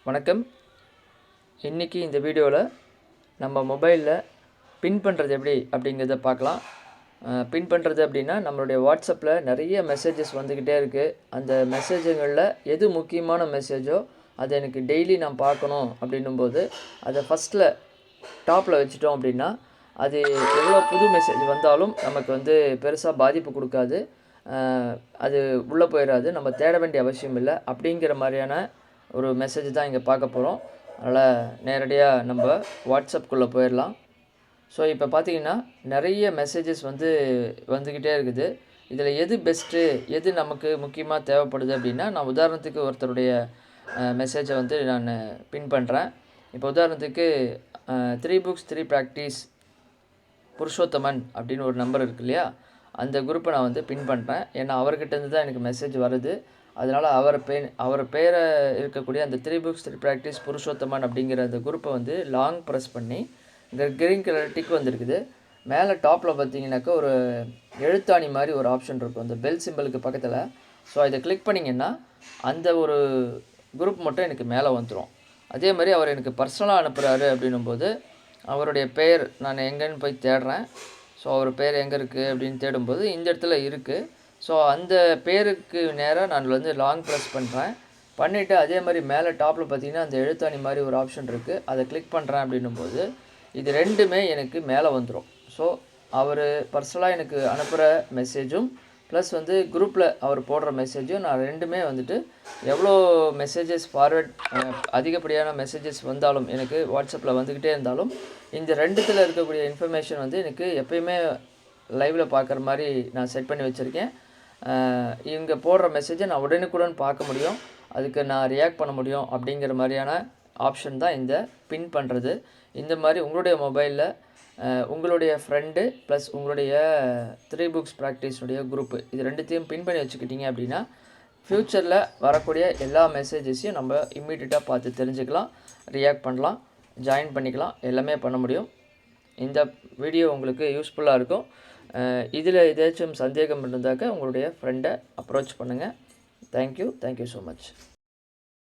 வணக்கம். இன்றைக்கி இந்த வீடியோவில் நம்ம மொபைலில் பின் பண்ணுறது எப்படி அப்படிங்கிறத பார்க்கலாம். பின் பண்ணுறது அப்படின்னா நம்மளுடைய வாட்ஸ்அப்பில் நிறைய மெசேஜஸ் வந்துக்கிட்டே இருக்குது. அந்த மெசேஜுங்களில் எது முக்கியமான மெசேஜோ அதை எனக்கு டெய்லி நான் பார்க்கணும் அப்படின்னும்போது அதை ஃபஸ்ட்டில் டாப்பில் வச்சுட்டோம் அப்படின்னா அது எவ்வளோ புது மெசேஜ் வந்தாலும் நமக்கு பெருசாக பாதிப்பு கொடுக்காது. அது உள்ளே போயிடாது, நம்ம தேட வேண்டிய அவசியம் இல்லை. அப்படிங்கிற மாதிரியான ஒரு மெசேஜ் தான் இங்கே பார்க்க போகிறோம். அதனால் நேரடியாக நம்ம வாட்ஸ்அப்புக்குள்ளே போயிடலாம். ஸோ இப்போ பார்த்தீங்கன்னா நிறைய மெசேஜஸ் வந்துக்கிட்டே இருக்குது. இதில் எது பெஸ்ட்டு, எது நமக்கு முக்கியமாக தேவைப்படுது அப்படின்னா, நான் உதாரணத்துக்கு ஒருத்தருடைய மெசேஜை நான் பின் பண்ணுறேன். இப்போ உதாரணத்துக்கு 3 books 3 practice புருஷோத்தமன் அப்படின்னு ஒரு நம்பர் இருக்கு இல்லையா, அந்த குரூப்பை நான் பின் பண்ணுறேன். ஏன்னா அவர்கிட்டேருந்து தான் எனக்கு மெசேஜ் வருது. அதனால் அவர் பேரை இருக்கக்கூடிய அந்த 3 books 3 practice புருஷோத்தமன் அப்படிங்கிற அந்த குரூப்பை லாங் ப்ரெஸ் பண்ணி இங்கே க்ரீன் கலர் டிக் வந்திருக்குது. மேலே டாப்பில் பார்த்தீங்கன்னாக்கா ஒரு எழுத்தாணி மாதிரி ஒரு ஆப்ஷன் இருக்கும் அந்த பெல் சிம்பிளுக்கு பக்கத்தில். ஸோ இதை கிளிக் பண்ணிங்கன்னா அந்த ஒரு குரூப் மட்டும் எனக்கு மேலே வந்துடும். அதே மாதிரி அவர் எனக்கு பர்சனலாக அனுப்புகிறாரு அப்படின்னும்போது அவருடைய பெயர் நான் எங்கேன்னு போய் தேடுறேன். ஸோ அவர் பேர் எங்கே இருக்குது அப்படின்னு தேடும்போது இந்த இடத்துல இருக்குது. ஸோ அந்த பேருக்கு நேராக நான் லாங் ப்ரெஸ் பண்ணுறேன். பண்ணிவிட்டு அதே மாதிரி மேலே டாப்பில் பார்த்தீங்கன்னா அந்த எழுத்தாணி மாதிரி ஒரு ஆப்ஷன் இருக்குது. அதை கிளிக் பண்ணுறேன் அப்படின்னும்போது இது ரெண்டுமே எனக்கு மேலே வந்துடும். ஸோ அவர் பர்சனலாக எனக்கு அனுப்புகிற மெசேஜும் ப்ளஸ் குரூப்பில் அவர் போடுற மெசேஜும் நான் ரெண்டுமே எவ்வளோ மெசேஜஸ் ஃபார்வேர்ட் அதிகப்படியான மெசேஜஸ் வந்தாலும் எனக்கு வாட்ஸ்அப்பில் வந்துக்கிட்டே இருந்தாலும் இந்த ரெண்டுத்தில் இருக்கக்கூடிய இன்ஃபர்மேஷன் எனக்கு எப்பயுமே லைவில் பார்க்குற மாதிரி நான் செட் பண்ணி வச்சுருக்கேன். இவங்க போடுற மெசேஜை நான் உடனுக்குடன் பார்க்க முடியும், அதுக்கு நான் ரியாக்ட் பண்ண முடியும். அப்படிங்கிற மாதிரியான ஆப்ஷன் தான் இந்த பின் பண்ணுறது. இந்த மாதிரி உங்களுடைய மொபைலில் உங்களுடைய ஃப்ரெண்டு ப்ளஸ் உங்களுடைய 3 books ப்ராக்டிஸுடைய குரூப்பு இது ரெண்டுத்தையும் பின் பண்ணி வச்சுக்கிட்டிங்க அப்படின்னா ஃப்யூச்சரில் வரக்கூடிய எல்லா மெசேஜஸையும் நம்ம இம்மீடியட்டாக பார்த்து தெரிஞ்சுக்கலாம், ரியாக்ட் பண்ணலாம், ஜாயின் பண்ணிக்கலாம், எல்லாமே பண்ண முடியும். இந்த வீடியோ உங்களுக்கு யூஸ்ஃபுல்லாக இருக்கும். இதில் ஏதாச்சும் சந்தேகம் இருந்தாக்க உங்களுடைய ஃப்ரெண்டை அப்ரோச் பண்ணுங்கள். Thank you so much.